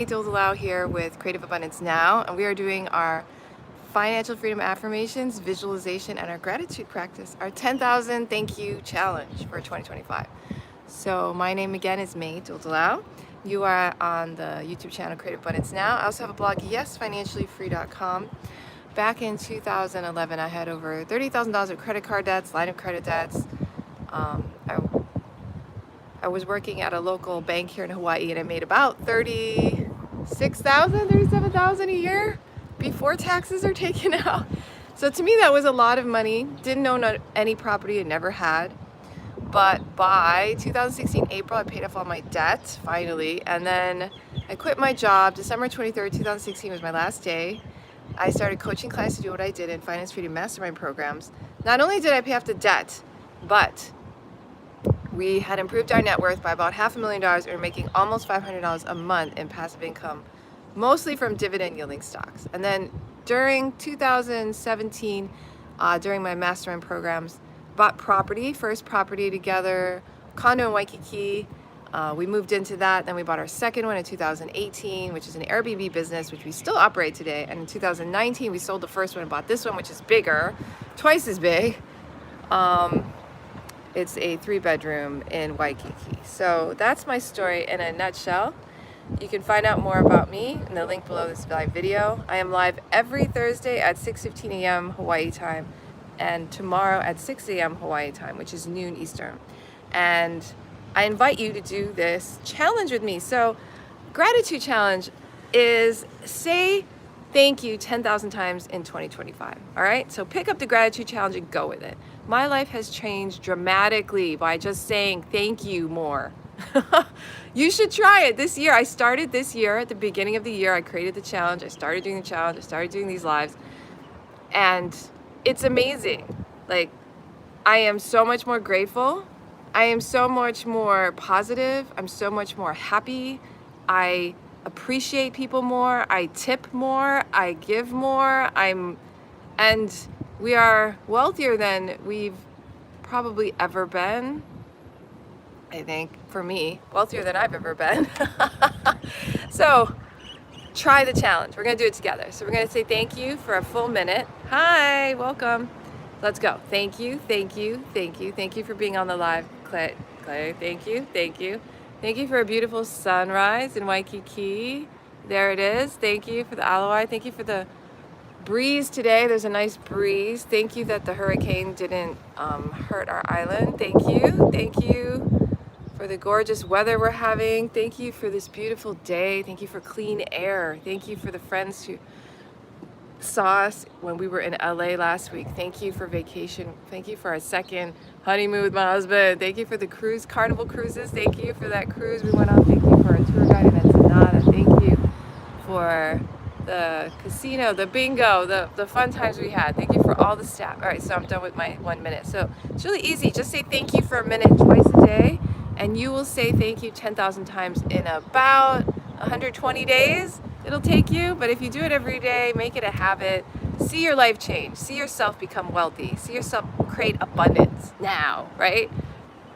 Allow here with Creative Abundance Now, and we are doing our financial freedom affirmations, visualization, and our gratitude practice, our 10,000 thank you challenge for 2025. So my name again is May Allow. You are on the YouTube channel Creative Abundance Now. I also have a blog, yesfinanciallyfree.com. Back in 2011, I had over $30,000 of credit card debts, line of credit debts. I was working at a local bank here in Hawaii, and I made about $37,000 a year before taxes are taken out. So to me, that was a lot of money. Didn't own any property, I never had. But by 2016 April, I paid off all my debt finally, and then I quit my job. December 23rd, 2016 was my last day. I started coaching clients to do what I did in Finance Freedom Mastermind programs. Not only did I pay off the debt, but we had improved our net worth by about $500,000. We were making almost $500 a month in passive income, mostly from dividend yielding stocks. And then during 2017, during my mastermind programs, bought property, first property together, condo in Waikiki. We moved into that. Then we bought our second one in 2018, which is an Airbnb business, which we still operate today. And in 2019, we sold the first one and bought this one, which is bigger, twice as big. It's a 3-bedroom in Waikiki. So that's my story in a nutshell. You can find out more about me in the link below this live video. I am live every Thursday at 6:15 a.m. Hawaii time, and tomorrow at 6 a.m. Hawaii time, which is noon Eastern. And I invite you to do this challenge with me. So gratitude challenge is say thank you 10,000 times in 2025. All right, so pick up the gratitude challenge and go with it. My life has changed dramatically by just saying thank you more. You should try it this year. I started this year at the beginning of the year. I created the challenge. I started doing the challenge. I started doing these lives. And it's amazing. Like, I am so much more grateful. I am so much more positive. I'm so much more happy. I appreciate people more. I tip more. I give more. And we are wealthier than we've probably ever been. I think, for me, wealthier than I've ever been. So try the challenge. We're gonna do it together. So we're gonna say thank you for a full minute. Hi, welcome. Let's go. Thank you, thank you, thank you. Thank you for being on the live, Clay, thank you, thank you. Thank you for a beautiful sunrise in Waikiki. There it is. Thank you for the aloe. Thank you for the breeze today. There's a nice breeze. Thank you that the hurricane didn't hurt our island. Thank you. Thank you for the gorgeous weather we're having. Thank you for this beautiful day. Thank you for clean air. Thank you for the friends who saw us when we were in LA last week. Thank you for vacation. Thank you for our second honeymoon with my husband. Thank you for the cruise, Carnival Cruises. Thank you for that cruise we went on. Thank you for our tour guide in Ensenada. Thank you for the casino, the bingo, the fun times we had. Thank you for all the staff. All right, so I'm done with my 1 minute. So it's really easy. Just say thank you for a minute twice a day, and you will say thank you 10,000 times in about 120 days. It'll take you, but if you do it every day, make it a habit. See your life change. See yourself become wealthy. See yourself create abundance now, right?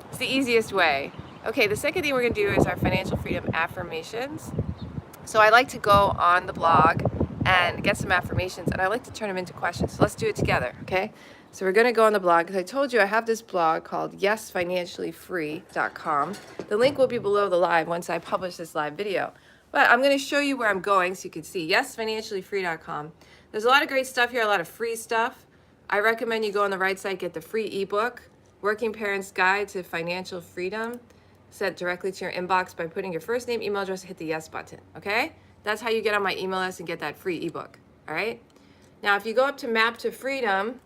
It's the easiest way. Okay, the second thing we're gonna do is our financial freedom affirmations. So I like to go on the blog and get some affirmations, and I like to turn them into questions. So let's do it together, okay? So we're gonna go on the blog, because I told you I have this blog called yesfinanciallyfree.com. The link will be below the live once I publish this live video. But I'm gonna show you where I'm going so you can see, yesfinanciallyfree.com. There's a lot of great stuff here, a lot of free stuff. I recommend you go on the right side, get the free ebook, Working Parents Guide to Financial Freedom, sent directly to your inbox by putting your first name, email address, hit the yes button, okay? That's how you get on my email list and get that free ebook, all right? Now, if you go up to Map to Freedom,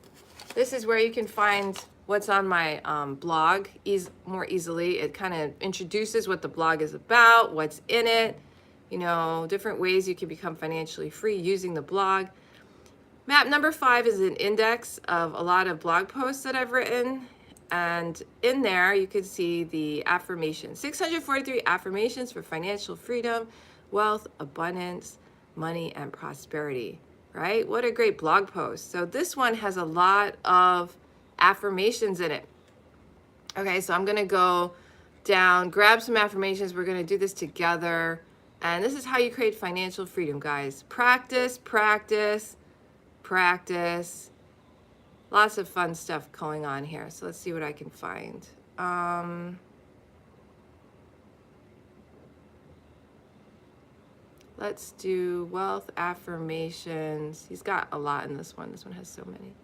this is where you can find what's on my blog more easily. It kind of introduces what the blog is about, what's in it, you know, different ways you can become financially free using the blog. Map number 5 is an index of a lot of blog posts that I've written. And in there, you can see the affirmations, 643 affirmations for financial freedom, wealth, abundance, money, and prosperity, right? What a great blog post. So this one has a lot of affirmations in it. Okay, so I'm gonna go down, grab some affirmations. We're gonna do this together. And this is how you create financial freedom, guys. Practice, practice, practice. Lots of fun stuff going on here. So let's see what I can find. Let's do wealth affirmations. He's got a lot in this one. This one has so many.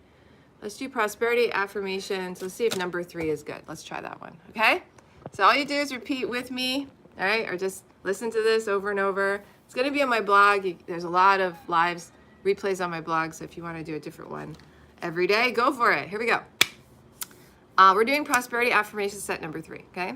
Let's do prosperity affirmations. Let's see if number 3 is good. Let's try that one, okay? So all you do is repeat with me, all right? Or just listen to this over and over. It's gonna be on my blog. There's a lot of lives, replays on my blog, so if you wanna do a different one every day, go for it. Here we go. We're doing prosperity affirmation set number 3, okay?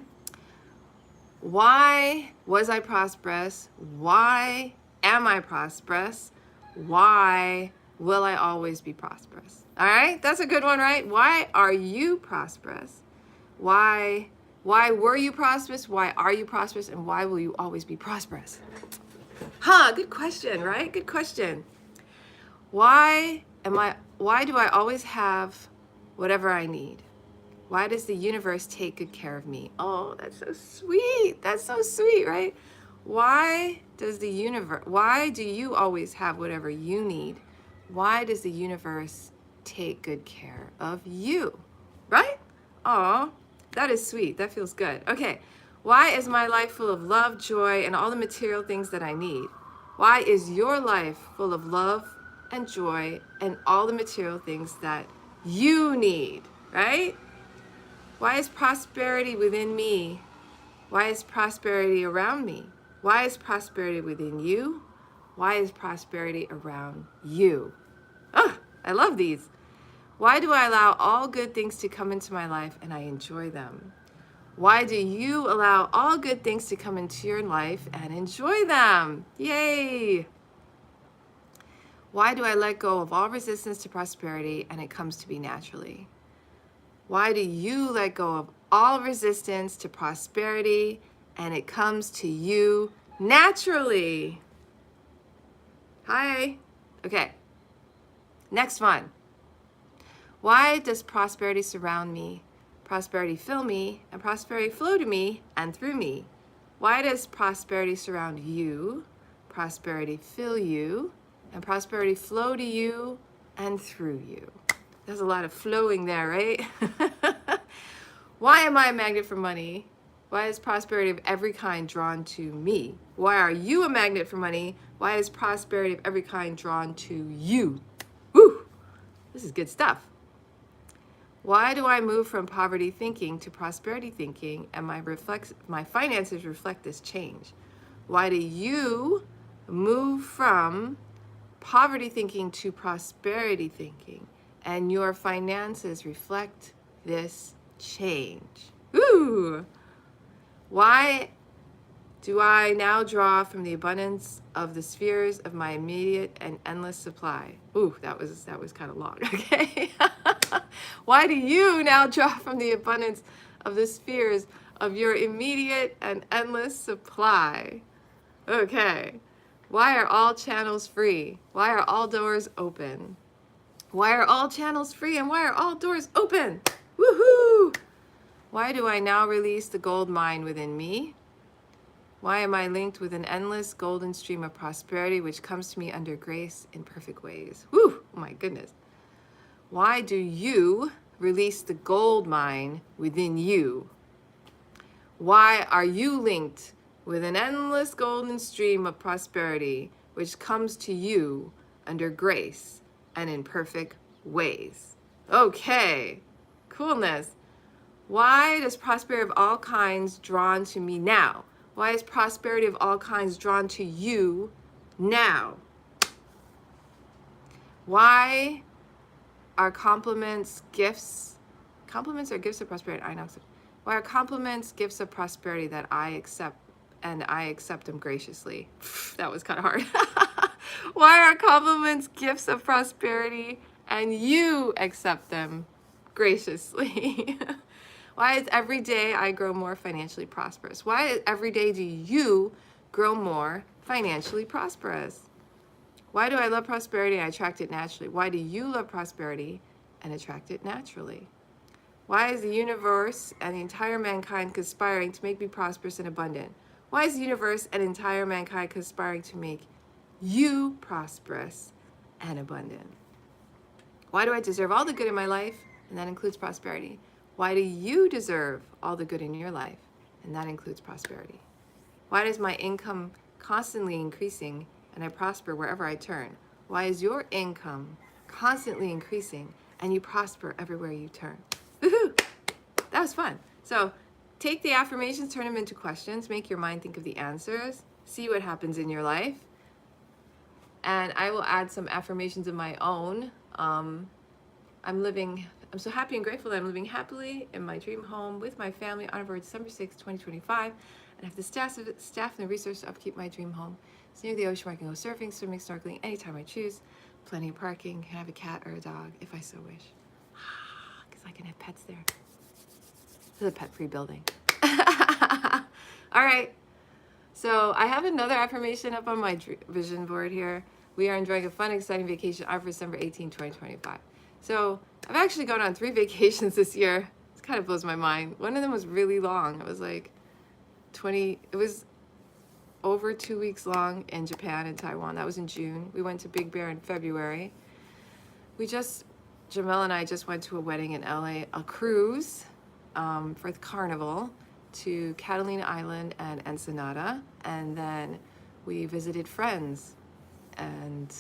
Why was I prosperous? Why am I prosperous? Why will I always be prosperous? All right, that's a good one, right? Why are you prosperous? Why were you prosperous? Why are you prosperous? And why will you always be prosperous? Good question, right? Good question. Why do I always have whatever I need? Why does the universe take good care of me? Oh, that's so sweet. That's so sweet, right? Why do you always have whatever you need? Why does the universe take good care of you? Right? Oh, that is sweet. That feels good. Okay. Why is my life full of love, joy, and all the material things that I need? Why is your life full of love and joy and all the material things that you need? Right? Why is prosperity within me? Why is prosperity around me? Why is prosperity within you? Why is prosperity around you? Oh, I love these. Why do I allow all good things to come into my life and I enjoy them? Why do you allow all good things to come into your life and enjoy them? Yay! Why do I let go of all resistance to prosperity and it comes to me naturally? Why do you let go of all resistance to prosperity and it comes to you naturally? Hi. Okay. Next one. Why does prosperity surround me, prosperity fill me, and prosperity flow to me and through me? Why does prosperity surround you, prosperity fill you, and prosperity flow to you and through you? There's a lot of flowing there, right? Why am I a magnet for money? Why is prosperity of every kind drawn to me? Why are you a magnet for money? Why is prosperity of every kind drawn to you? Woo! This is good stuff. Why do I move from poverty thinking to prosperity thinking and my finances reflect this change? Why do you move from poverty thinking to prosperity thinking and your finances reflect this change? Ooh! Why do I now draw from the abundance of the spheres of my immediate and endless supply? Ooh, that was kind of long, okay? Why do you now draw from the abundance of the spheres of your immediate and endless supply? Okay. Why are all channels free? Why are all doors open? Why are all channels free and why are all doors open? Woohoo! Why do I now release the gold mine within me? Why am I linked with an endless golden stream of prosperity which comes to me under grace in perfect ways? Woo! Oh my goodness. Why do you release the gold mine within you? Why are you linked with an endless golden stream of prosperity which comes to you under grace and in perfect ways? Okay, coolness. Why does prosperity of all kinds drawn to me now? Why is prosperity of all kinds drawn to you now? Why are compliments or gifts of prosperity? I know. Why are compliments gifts of prosperity that I accept and I accept them graciously? That was kind of hard. Why are compliments gifts of prosperity and you accept them graciously? Why is every day I grow more financially prosperous? Why every day do you grow more financially prosperous? Why do I love prosperity and I attract it naturally? Why do you love prosperity and attract it naturally? Why is the universe and the entire mankind conspiring to make me prosperous and abundant? Why is the universe and entire mankind conspiring to make you prosperous and abundant? Why do I deserve all the good in my life? And that includes prosperity. Why do you deserve all the good in your life? And that includes prosperity. Why is my income constantly increasing and I prosper wherever I turn? Why is your income constantly increasing and you prosper everywhere you turn? Woohoo! That was fun. So take the affirmations, turn them into questions, make your mind think of the answers, see what happens in your life. And I will add some affirmations of my own. I'm so happy and grateful that I'm living happily in my dream home with my family on or before December 6, 2025. And I have the staff and the resources to upkeep my dream home. It's near the ocean where I can go surfing, swimming, snorkeling anytime I choose. Plenty of parking, can have a cat or a dog if I so wish. Because I can have pets there. This is a pet-free building. All right. So I have another affirmation up on my vision board here. We are enjoying a fun, exciting vacation on December 18, 2025. So I've actually gone on 3 vacations this year. It kind of blows my mind. One of them was really long. It was like it was over 2 weeks long in Japan and Taiwan. That was in June. We went to Big Bear in February. Jamel and I just went to a wedding in LA, a cruise for the carnival to Catalina Island and Ensenada. And then we visited friends. And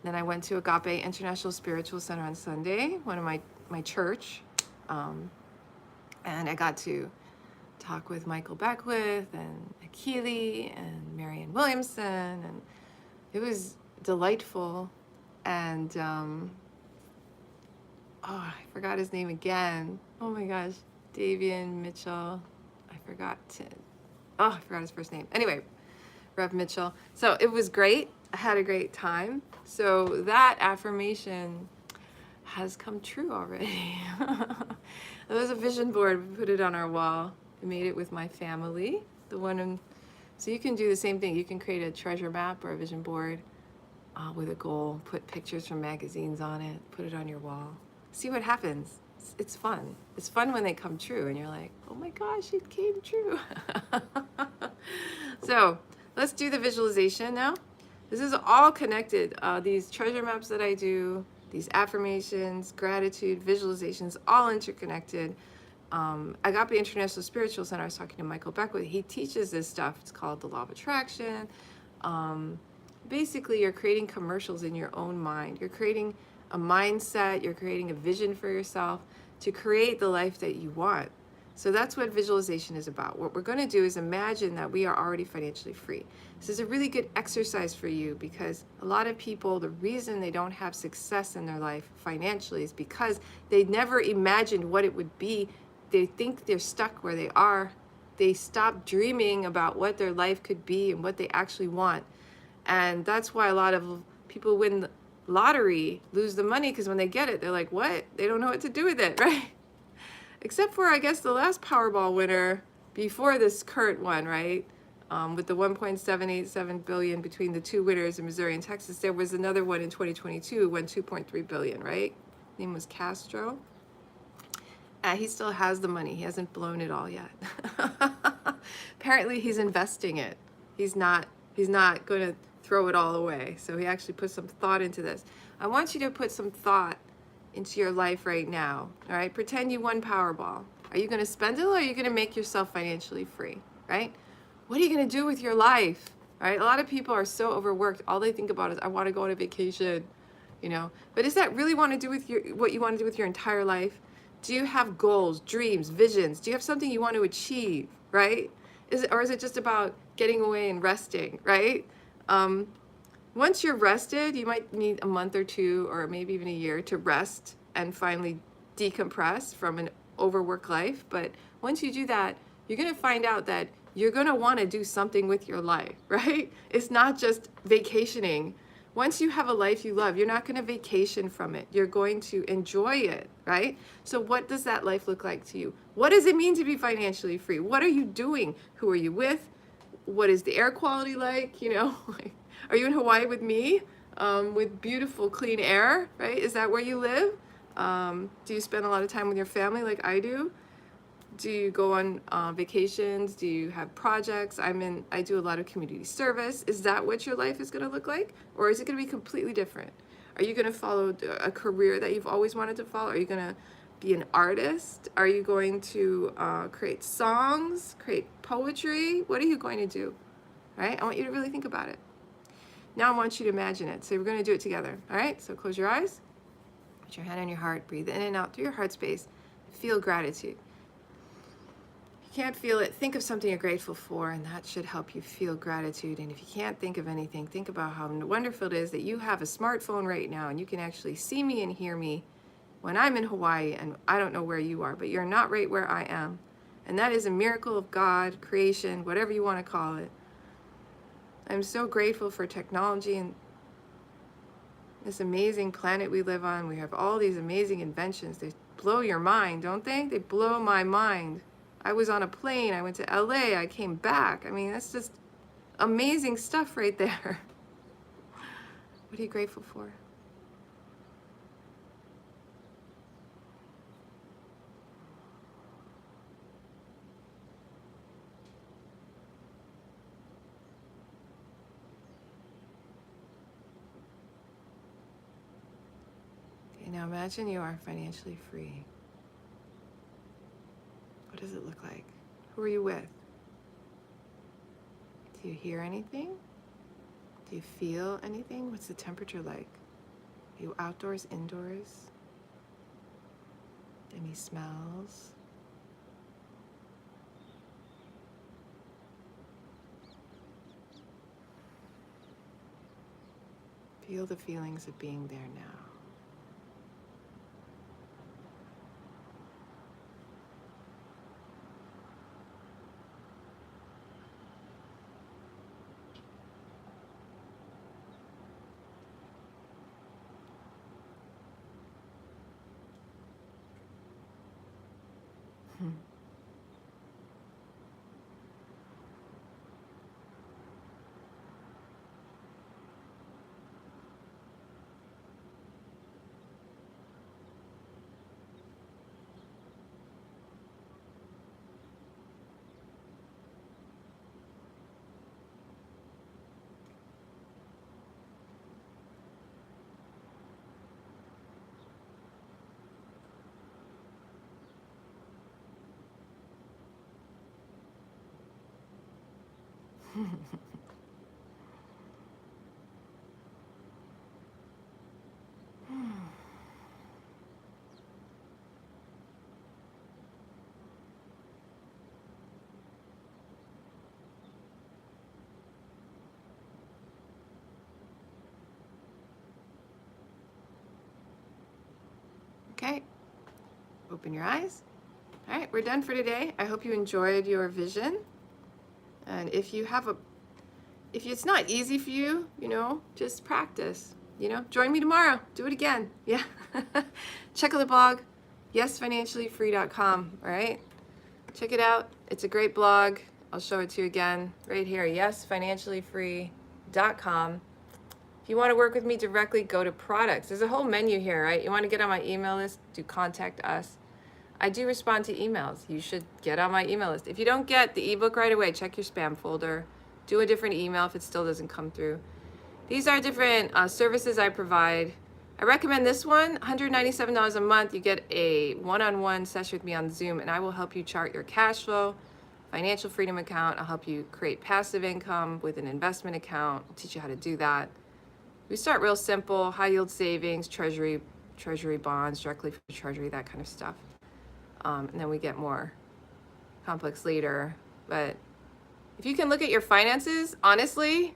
then I went to Agape International Spiritual Center on Sunday, one of my church. And I got to talk with Michael Beckwith and Akili and Marianne Williamson. And it was delightful. And, I forgot his name again. Oh my gosh, Davian Mitchell. I forgot his first name. Anyway, Rev Mitchell. So it was great. I had a great time. So that affirmation has come true already. It was a vision board. We put it on our wall. I made it with my family. So you can do the same thing. You can create a treasure map or a vision board with a goal. Put pictures from magazines on it. Put it on your wall. See what happens. It's fun. It's fun when they come true and you're like, oh my gosh, it came true. So let's do the visualization now. This is all connected. These treasure maps that I do, these affirmations, gratitude, visualizations, all interconnected. Agape International Spiritual Center, I was talking to Michael Beckwith. He teaches this stuff. It's called the Law of Attraction. Basically, you're creating commercials in your own mind. You're creating a mindset. You're creating a vision for yourself to create the life that you want. So that's what visualization is about. What we're going to do is imagine that we are already financially free. This is a really good exercise for you because a lot of people, the reason they don't have success in their life financially is because they never imagined what it would be. They think they're stuck where they are. They stop dreaming about what their life could be and what they actually want. And that's why a lot of people win the lottery, lose the money, because when they get it, they're like, what? They don't know what to do with it, right? Except for, I guess, the last Powerball winner before this current one, right? With the 1.787 billion between the 2 winners in Missouri and Texas. There was another one in 2022 who won 2.3 billion, right? His name was Castro. He still has the money. He hasn't blown it all yet. Apparently, he's investing it. He's not going to throw it all away. So he actually put some thought into this. I want you to put some thought into your life right now. All right, pretend you won Powerball. Are you going to spend it or are you going to make yourself financially free? Right? What are you going to do with your life? All right, a lot of people are so overworked. All they think about is, I want to go on a vacation, But is that really want to do with what you want to do with your entire life? Do you have goals, dreams, visions? Do you have something you want to achieve? Right? Or is it just about getting away and resting? Right? Once you're rested, you might need a month or 2 or maybe even a year to rest and finally decompress from an overworked life. But once you do that, you're going to find out that you're going to want to do something with your life, right? It's not just vacationing. Once you have a life you love, you're not going to vacation from it. You're going to enjoy it, right? So what does that life look like to you? What does it mean to be financially free? What are you doing? Who are you with? What is the air quality like? Are you in Hawaii with me, with beautiful clean air, right? Is that where you live? Do you spend a lot of time with your family like I do? Do you go on vacations? Do you have projects? I do a lot of community service. Is that what your life is going to look like? Or is it going to be completely different? Are you going to follow a career that you've always wanted to follow? Are you going to be an artist? Are you going to create songs, create poetry? What are you going to do? Right? I want you to really think about it. Now I want you to imagine it. So we're going to do it together. All right? So close your eyes. Put your hand on your heart. Breathe in and out through your heart space. Feel gratitude. If you can't feel it, think of something you're grateful for, and that should help you feel gratitude. And if you can't think of anything, think about how wonderful it is that you have a smartphone right now and you can actually see me and hear me when I'm in Hawaii, and I don't know where you are, but you're not right where I am. And that is a miracle of God, creation, whatever you want to call it. I'm so grateful for technology and this amazing planet we live on. We have all these amazing inventions. They blow your mind, don't they? They blow my mind. I was on a plane. I went to LA. I came back. I mean, that's just amazing stuff right there. What are you grateful for? Okay, now imagine you are financially free. What does it look like? Who are you with? Do you hear anything? Do you feel anything? What's the temperature like? Are you outdoors, indoors? Any smells? Feel the feelings of being there now. Okay, open your eyes. All right, we're done for today. I hope you enjoyed your vision. And if it's not easy for you, just practice, join me tomorrow, do it again. Yeah. Check out the blog, yesfinanciallyfree.com. All right, check it out. It's a great blog. I'll show it to you again right here, yesfinanciallyfree.com. If you want to work with me directly, go to products. There's a whole menu here, right? You want to get on my email list, do contact us. I do respond to emails. You should get on my email list. If you don't get the ebook right away, check your spam folder. Do a different email if it still doesn't come through. These are different services I provide. I recommend this one, $197 a month. You get a one-on-one session with me on Zoom, and I will help you chart your cash flow, financial freedom account. I'll help you create passive income with an investment account. I'll teach you how to do that. We start real simple, high yield savings, treasury bonds, directly from treasury, that kind of stuff. And then we get more complex later. But if you can look at your finances, honestly,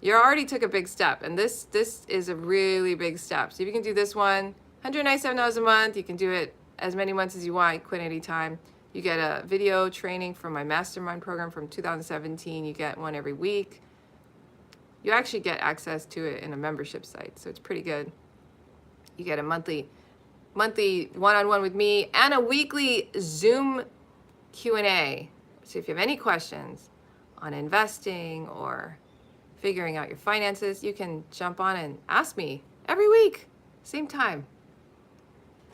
you already took a big step. And this is a really big step. So if you can do this one, $197 a month, you can do it as many months as you want, quit anytime. You get a video training from my mastermind program from 2017. You get one every week. You actually get access to it in a membership site, so it's pretty good. You get a monthly one-on-one with me and a weekly Zoom Q&A. So if you have any questions on investing or figuring out your finances, you can jump on and ask me every week, same time.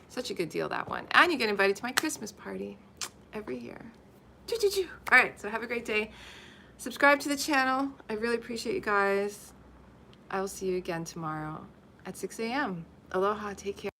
Such a good deal, that one. And you get invited to my Christmas party. every year. Choo, choo, choo. All right, so have a great day. Subscribe to the channel. I really appreciate you guys. I will see you again tomorrow at 6 a.m. Aloha, take care.